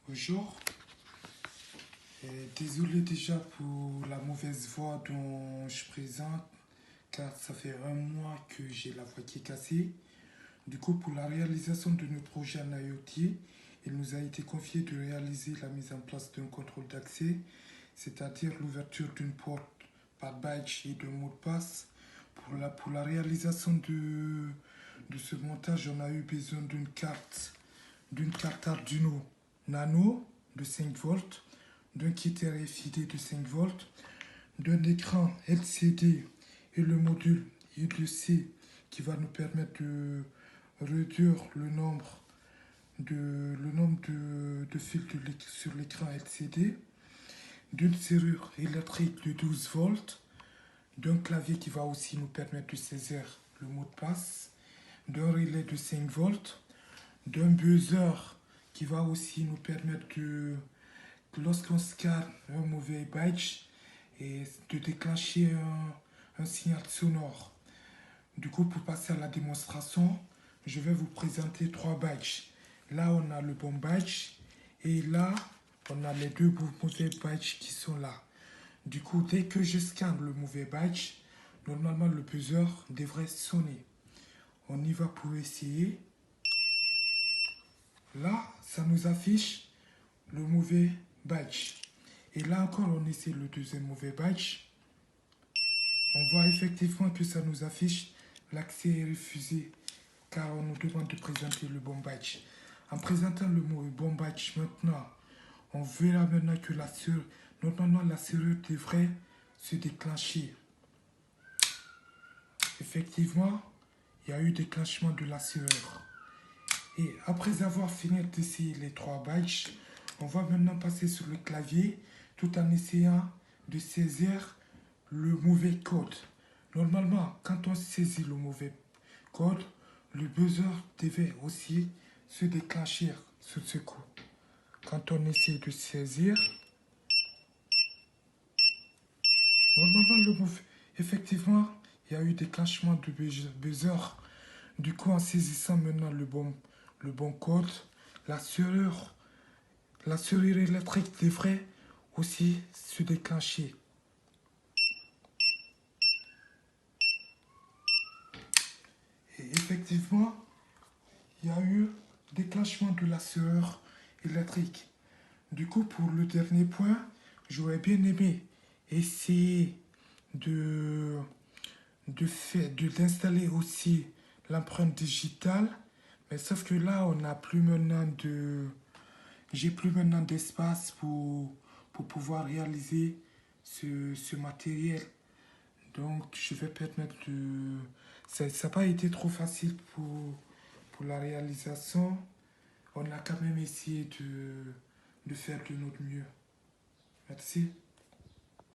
Bonjour, désolé déjà pour la mauvaise voix dont je présente, car ça fait un mois que j'ai la voix qui est cassée. Du coup, pour la réalisation de nos projets en IoT, il nous a été confié de réaliser la mise en place d'un contrôle d'accès, c'est-à-dire l'ouverture d'une porte par badge et d'un mot de passe. Pour la réalisation de ce montage, on a eu besoin d'une carte Arduino Nano de 5 volts, d'un kit RFID de 5 volts, d'un écran LCD et le module I2C qui va nous permettre de réduire le nombre de fils sur l'écran LCD, d'une serrure électrique de 12 volts, d'un clavier qui va aussi nous permettre de saisir le mot de passe, d'un relais de 5 volts, d'un buzzer qui va aussi nous permettre lorsqu'on scanne un mauvais badge, et de déclencher un signal sonore. Du coup, pour passer à la démonstration, je vais vous présenter trois badges. Là, on a le bon badge et là, on a les deux mauvais badges qui sont là. Du coup, dès que je scanne le mauvais badge, normalement le buzzer devrait sonner. On y va pour essayer. Là, ça nous affiche le mauvais badge. Et là encore, on essaie le deuxième mauvais badge. On voit effectivement que ça nous affiche l'accès est refusé car on nous demande de présenter le bon badge. En présentant le bon badge maintenant, on verra maintenant que normalement la serrure devrait se déclencher. Effectivement, il y a eu déclenchement de la serrure. Et après avoir fini d'essayer les trois badges, on va maintenant passer sur le clavier tout en essayant de saisir le mauvais code. Normalement, quand on saisit le mauvais code, le buzzer devait aussi se déclencher sur ce coup. Quand on essaie de saisir, normalement, effectivement, il y a eu déclenchement du buzzer. Du coup, en saisissant maintenant le bon code, la serrure électrique devrait aussi se déclencher. Et effectivement, il y a eu déclenchement de la serrure électrique. Du coup, pour le dernier point, j'aurais bien aimé essayer d'installer aussi l'empreinte digitale, mais sauf que là, j'ai plus maintenant d'espace pour pouvoir réaliser ce matériel. Donc, je vais permettre de... Ça n'a pas été trop facile pour la réalisation. On a quand même essayé de faire de notre mieux. Merci.